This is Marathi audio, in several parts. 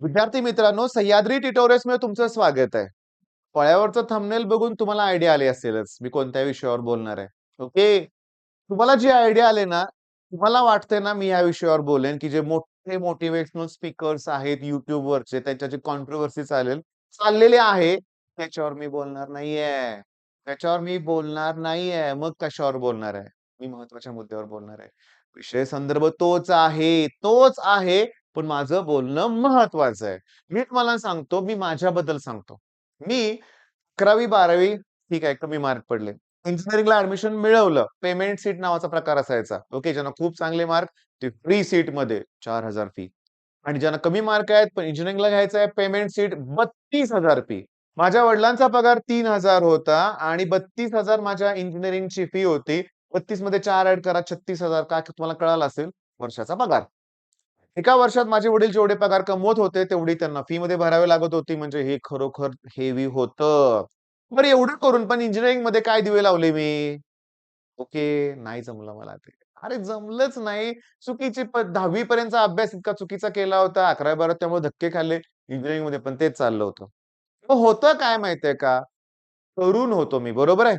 विद्यार्थी मित्रांनो, सह्याद्री ट्युटोरियल्समध्ये तुमचं स्वागत आहे. फळ्यावरचं थंबनेल बघून तुम्हाला आयडिया आली असेलच मी कोणत्या विषयावर बोलणार आहे. ओके. तुम्हाला जी आयडिया आले ना, तुम्हाला वाटतंय ना मी या विषयावर बोलेन, की जे मोठे मोटिव्हेशनल स्पीकर्स आहेत YouTubeवरचे त्यांच्या जे कॉन्ट्रोव्हर्सी चाललेले आहे, त्याच्यावर मी बोलणार नाहीये. त्याच्यावर मी बोलणार नाहीये. मग कशावर बोलणार आहे? मी महत्त्वाच्या मुद्द्यावर बोलणार आहे. विषय संदर्भ तोच आहे, पण माझं बोलणं महत्वाचं आहे. मी तुम्हाला सांगतो, मी माझ्याबद्दल सांगतो. मी 11वी-12वी ठीक आहे, कमी मार्क पडले. इंजिनिअरिंगला ऍडमिशन मिळवलं. पेमेंट सीट नावाचा प्रकार असायचा. ओके, ज्यांना खूप चांगले मार्क ते फ्री सीटमध्ये 4,000 फी आणि ज्यांना कमी मार्क आहेत पण इंजिनिअरिंगला घ्यायचं आहे पेमेंट सीट 32,000 फी. माझ्या वडिलांचा पगार 3,000 होता आणि 32,000 माझ्या इंजिनिअरिंगची फी होती. 32 मध्ये 4 ऍड करा 36,000 का तुम्हाला कळालं असेल वर्षाचा पगार. एका वर्षात माझे वडील जेवढे पगार कमवत होते, तेवढी त्यांना फी मध्ये भरावी लागत होती. म्हणजे हे खरोखर हेवी होतं. बरं एवढं करून पण इंजिनिअरिंगमध्ये काय दिवे लावले मी? ओके, नाही जमलं मला ते. अरे जमलंच नाही. चुकीची 10वी पर्यंतचा अभ्यास इतका चुकीचा केला होता. 11वी-12वीत त्यामुळे धक्के खाल्ले. इंजिनिअरिंगमध्ये पण तेच चाललं होतं. मग होतं काय माहितीये का? तरुण होतो मी, बरोबर आहे?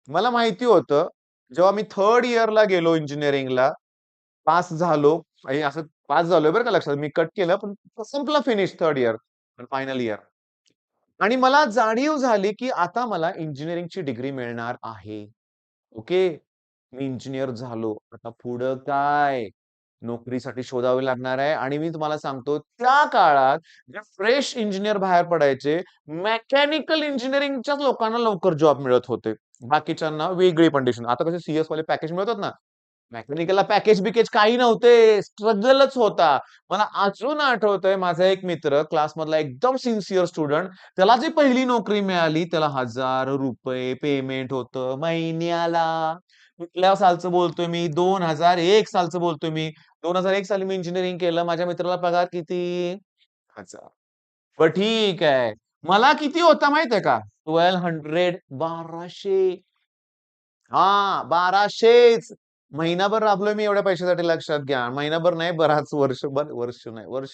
मला माहिती होतं, जेव्हा मी 3rd इयरला गेलो इंजिनिअरिंगला, पास झालो. आणि असं पास झालोय बरं का लक्षात. मी कट केलं, पण संपलं finish 3rd year, final year. आणि मला जाणीव झाली, की आता मला इंजिनिअरिंगची डिग्री मिळणार आहे. ओके. मी इंजिनिअर झालो. आता पुढं काय? नोकरीसाठी शोधावे लागणार आहे आणि मी तुम्हाला सांगतो त्या काळात जे फ्रेश इंजिनिअर बाहेर पडायचे, मेकॅनिकल इंजिनिअरिंगच्याच लोकांना लवकर जॉब मिळत होते. बाकीच्यांना वेगळी कंडिशन. आता कसे सीएस वाले पॅकेज मिळतात ना, मेकॅनिकलला पॅकेज-बिकेज काही नव्हते. स्ट्रगलच होता. मला अजून आठवतंय माझा एक मित्र क्लासमधला एकदम सिन्सिअर स्टुडंट त्याला जी पहिली नोकरी मिळाली त्याला ₹1000 पेमेंट होतं महिन्याला. कुठल्या सालचं बोलतोय मी? 2001 सालचं बोलतोय मी. 2001 साली मी इंजिनिअरिंग केलं. माझ्या मित्राला पगार किती? 1000. बरं ठीक आहे. मला किती होता माहितीये का? 1200 हां, 1200च. महिनाभर राबलोय मी एवढ्या पैशासाठी लक्षात घ्या. महिनाभर नाही बराच वर्ष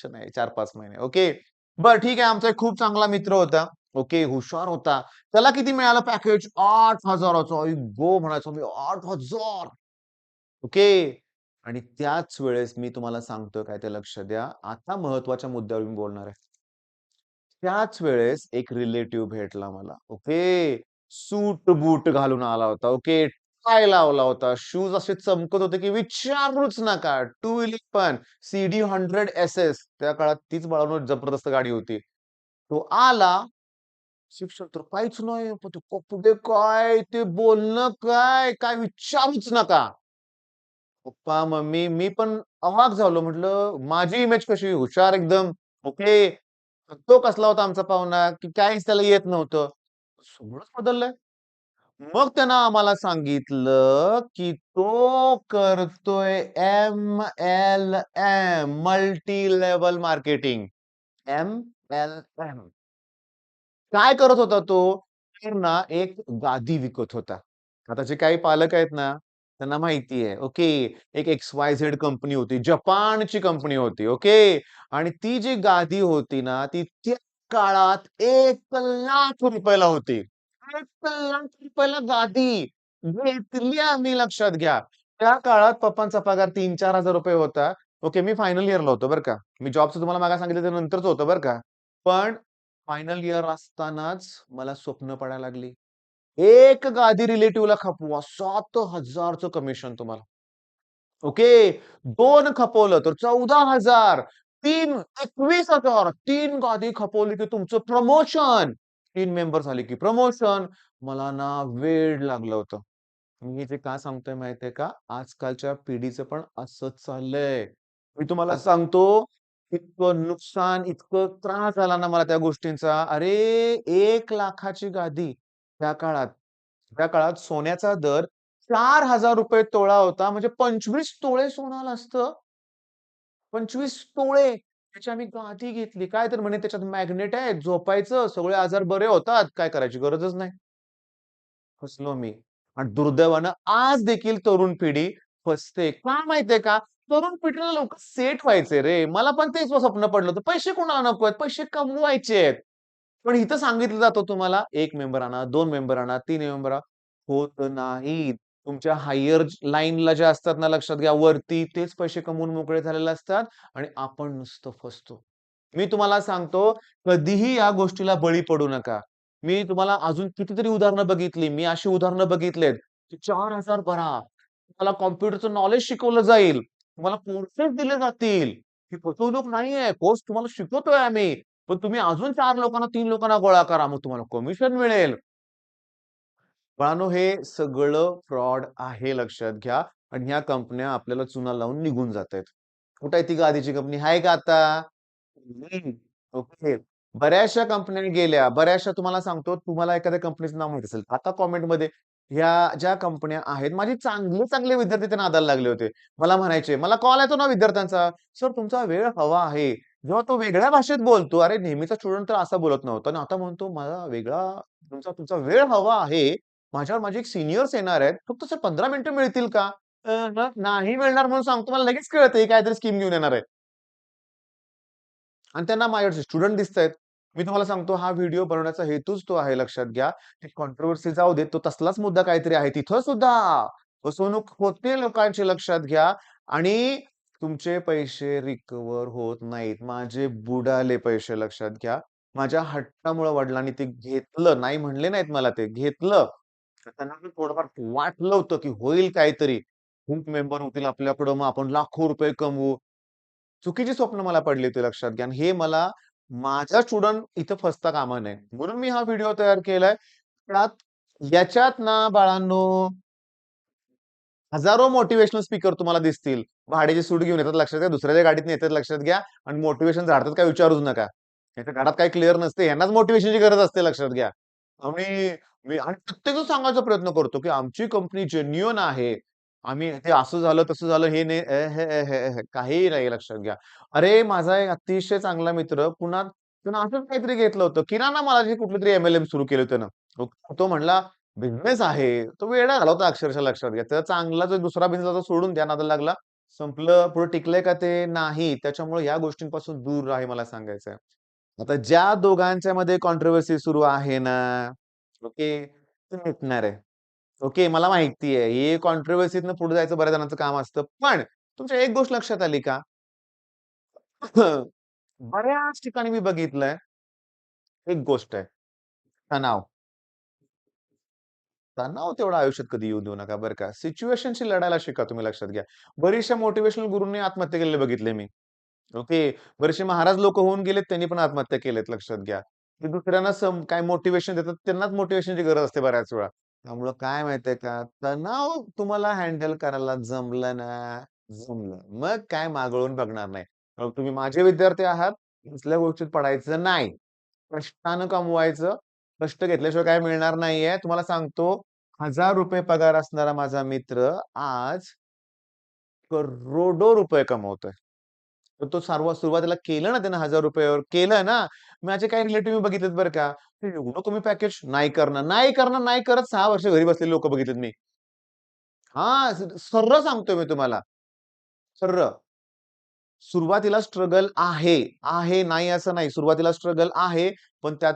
नाही 4-5 महिने. ओके. बरं ठीक आहे. आमचा एक खूप चांगला मित्र होता. ओके, हुशार होता. त्याला किती मिळालं पॅकेज? 8,000चं. आई गो! म्हणायचो मी 8,000. ओके. आणि त्याच वेळेस मी तुम्हाला सांगतोय काय ते लक्ष द्या. आता महत्त्वाच्या मुद्द्यावर मी बोलणार आहे. त्याच वेळेस एक रिलेटिव्ह भेटला मला. ओके. सूट-बूट घालून आला होता. ओके. टाय लावला होता. शूज असे चमकत होते, की विचारूच नका. टू व्हीलर पण सीडी 100 एस-एस त्या काळात तीच बाळांनो जबरदस्त गाडी होती. तो आला. शिक्षक तर काहीच नाही. पण ते कपडे काय, ते बोलणं काय, काय विचारूच नका. पप्पा, मम्मी मी पण अवाक झालो. म्हटलं माझी इमेज कशी हुशार एकदम. ओके. तो कसला होता आमचा पाहुणा, की काहीच त्याला येत नव्हतं. सगळंच बदललंय. मग त्यानं आम्हाला सांगितलं, की तो करतोय MLM multi level marketing. MLM. काय करत होता तो? तर ना एक गादी विकत होता. आता जे काही पालक आहेत ना, त्यांना माहिती आहे. ओके. एक XYZ कंपनी होती. जपानची कंपनी होती. ओके. आणि ती जी गादी होती ना, ती त्या काळात ₹1,00,000 ला होती. ₹1,00,000 गादी. घेतली आम्ही लक्षात घ्या. त्या काळात पप्पांचा पगार ₹3,000-4,000 होता. ओके. मी फायनल इयरला होतो बरं का. मी जॉबचं तुम्हाला मागे सांगितलं ते नंतरच होतं बरं का. पण फायनल इयर असतानाच मला स्वप्न पडायला लागली. एक गादी रिलेटिव्हला खपवा 7,000चं कमिशन तुम्हाला. ओके. 2 खपवलं तर 14,000. 3 21,000. 3 गादी खपवली की तुमचं प्रमोशन. 3 मेंबर झाले की प्रमोशन. मला ना वेड लागलं होतं. मी हे जे का सांगतोय माहितीये का? आजकालच्या पिढीचं पण असंच चाललंय. मी तुम्हाला सांगतो, इतकं नुकसान, इतकं त्रास झाला ना मला त्या गोष्टींचा. अरे 1,00,000ची गादी त्या काळात सोन्याचा दर ₹4,000 तोळा होता. म्हणजे 25 तोळे सोनं आलं असतं. 25 तोळे. त्याची आम्ही गादी घेतली. काय तर म्हणे त्याच्यात मॅग्नेट आहे, झोपायचं, सगळे आजार बरे होतात. काय करायची गरजच नाही. फसलो मी. आणि दुर्दैवानं आज देखील तरुण पिढी फसते. का माहितीये का? तरुण पिढीला लवकर सेट व्हायचंय रे. मला पण तेच स्वप्न पडलं होतं. पैसे कोणाला नको आहेत, पैसे कमवायचेत. पण इथं सांगितलं जातं तुम्हाला 1 मेंबर आणा, 2 मेंबर आणा, 3 मेंबर आणा. होत नाही. तुमच्या हायर लाईनला ज्या असतात ना, लक्षात घ्या वरती तेच पैसे कमवून मोकळे झालेले असतात आणि आपण नुसतं फसतो. मी तुम्हाला सांगतो, कधीही या गोष्टीला बळी पडू नका. मी तुम्हाला अजून कितीतरी उदाहरणं बघितली. मी अशी उदाहरणं बघितलेत, की 4,000 भरा. तुम्हाला कॉम्प्युटरचं नॉलेज शिकवलं जाईल. तुम्हाला कोर्सेस दिले जातील. ही फसवणूक नाहीये. कोर्स तुम्हाला शिकवतोय आम्ही. पण तुम्ही अजून 4 लोकांना, 3 लोकांना गोळा करा. मग तुम्हाला कमिशन मिळेल. बाळांनो, हे सगळं फ्रॉड आहे लक्षात घ्या आणि ह्या कंपन्या आपल्याला चुना लावून निघून जातायत. कुठे आहे ती गादीची कंपनी? आहे का आता? हं. ओके. बऱ्याचशा कंपन्या गेल्या. बऱ्याचशा तुम्हाला सांगतो, तुम्हाला एखाद्या कंपनीचं नाव माहीत असेल. आता कमेंटमध्ये ह्या ज्या कंपन्या आहेत, माझे चांगले-चांगले विद्यार्थी त्या नादाला लागले होते. मला म्हणायचे, मला कॉल येतो ना विद्यार्थ्यांचा, "सर तुमचा वेळ हवा आहे." जेव्हा तो वेगळ्या भाषेत बोलतो, अरे नेहमीचा स्टुडंट तर असा बोलत नव्हता आणि आता म्हणतो, "मला वेगळा तुमचा तुमचा वेळ हवा आहे. माझ्यावर माझे एक सीनियर्स येणार आहेत. फक्त सर 15 मिनिटं मिळतील का?" नाही मिळणार म्हणून सांगतो. मला लगेच कळतंय, ही काहीतरी स्कीम घेऊन येणार आहे. आणि त्यांना माझ्याकडचे स्टुडंट दिसतायत. मी तुम्हाला सांगतो हा व्हिडिओ बनवण्याचा हेतूच तो आहे लक्षात घ्या. ती कॉन्ट्रोव्हर्सी जाऊ दे, तो तसलाच मुद्दा काहीतरी आहे. तिथं सुद्धा फसवणूक होते लोकांची लक्षात घ्या आणि तुमचे पैसे रिकव्हर होत नाहीत. माझे बुडाले पैसे लक्षात घ्या. माझ्या हट्टामुळं वडिलांनी ते घेतलं. नाही म्हणले नाहीत मला ते. घेतलं. तर त्यांना पण थोडंफार वाटलं होतं, की होईल काहीतरी. खूप मेंबर होतील आपल्याकडं, मग आपण लाखो रुपये कमवू. चुकीची स्वप्न मला पडली होती लक्षात घ्या आणि हे मला माझा स्टुडंट इथं फसता कामा नये. म्हणून मी हा व्हिडिओ तयार केलाय. त्यात याच्यात ना बाळांनो, हजारो मोटिव्हेशनल स्पीकर तुम्हाला दिसतील. भाड्याची सूट घेऊन येतात लक्षात घ्या. दुसऱ्याच्या गाडीतनं येतात लक्षात घ्या आणि मोटिव्हेशन झाडतात काय विचारूच नका. त्यांच्या घरात काही क्लिअर नसते. ह्यांनाच मोटिव्हेशनची गरज असते लक्षात घ्या. आणि मी आणि प्रत्येकजण सांगायचा प्रयत्न करतो, की आमची कंपनी जेन्युइन आहे. आम्ही ते असं झालं, तसं झालं, हे नाही काहीही नाही लक्षात घ्या. अरे, माझा एक अतिशय चांगला मित्र पुन्हा त्यानं असंच काहीतरी घेतलं होतं. किराणा मालाची कुठलीतरी एम-एल-एम सुरू केली त्यानं. तो म्हणला बिझनेस आहे. तो वेडा झाला होता अक्षरशः लक्षात घ्या. त्याचा चांगला जो दुसरा बिझनेस होता सोडून त्या नादाला लागला. संपलं. पुढे टिकलंय का ते? नाही. त्याच्यामुळे या गोष्टींपासून दूर राहा हे मला सांगायचंय. आता ज्या दोघांच्यामध्ये कॉन्ट्रोव्हर्सी सुरू आहे ना, ओके, ते मिटणार आहे. ओके, मला माहिती आहे. हे कॉन्ट्रोव्हर्सीतनं पुढे जायचं बऱ्याच जणांचं काम असतं. पण तुमच्या एक गोष्ट लक्षात आली का? बऱ्याच ठिकाणी मी बघितलंय, एक गोष्ट आहे, तणाव. तणाव तेवढा आयुष्यात कधी येऊ देऊ नका बरं का. सिच्युएशनशी लढायला शिका तुम्ही लक्षात घ्या. बरीचशा मोटिव्हेशनल गुरूंनी आत्महत्या केलेले बघितले मी. ओके. बरेचसे महाराज लोक होऊन गेलेत, त्यांनी पण आत्महत्या केल्यात लक्षात घ्या. ते दुसऱ्यांना काय मोटिव्हेशन देतात, त्यांनाच मोटिव्हेशनची गरज असते बऱ्याच वेळा. त्यामुळं काय माहितीये का, तणाव तुम्हाला हँडल करायला जमलं ना, जमलं. मग काय मागळून बघणार नाही. मग तुम्ही माझे विद्यार्थी आहात, कसल्या गोष्टीत पडायचं नाही. कष्टानं कमवायचं. कष्ट घेतल्याशिवाय काय मिळणार नाहीये. तुम्हाला सांगतो, ₹1000 पगार असणारा माझा मित्र आज करोडो रुपये कमवतोय. तर तो सुरुवातीला केलं ना त्यानं ₹1000 वर केलं ना, माझे काही रिलेटिव्ह मी बघितलेत बरं का. "ते एवढं कमी पॅकेज नाही करणार, नाही करणार, नाही करत." 6 वर्ष घरी बसलेली लोकं बघितलेत मी. हां, सर्र सांगतोय मी तुम्हाला. सर्र. सुरुवातीला स्ट्रगल आहे. आहे, नाही असं नाही. सुरुवातीला स्ट्रगल आहे, पण त्यात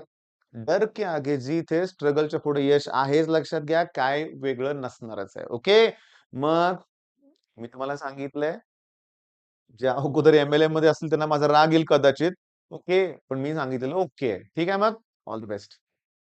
डर के आगे जीत है. स्ट्रगलच्या पुढे यश आहेच लक्षात घ्या. काय वेगळं नसणारच आहे. ओके. मग मी तुम्हाला सांगितलंय, जे अगोदर एम-एल-एमध्ये असतील त्यांना माझा राग येईल कदाचित. ओके. पण मी सांगितलेलं ओके आहे. ठीक आहे मग? All the best.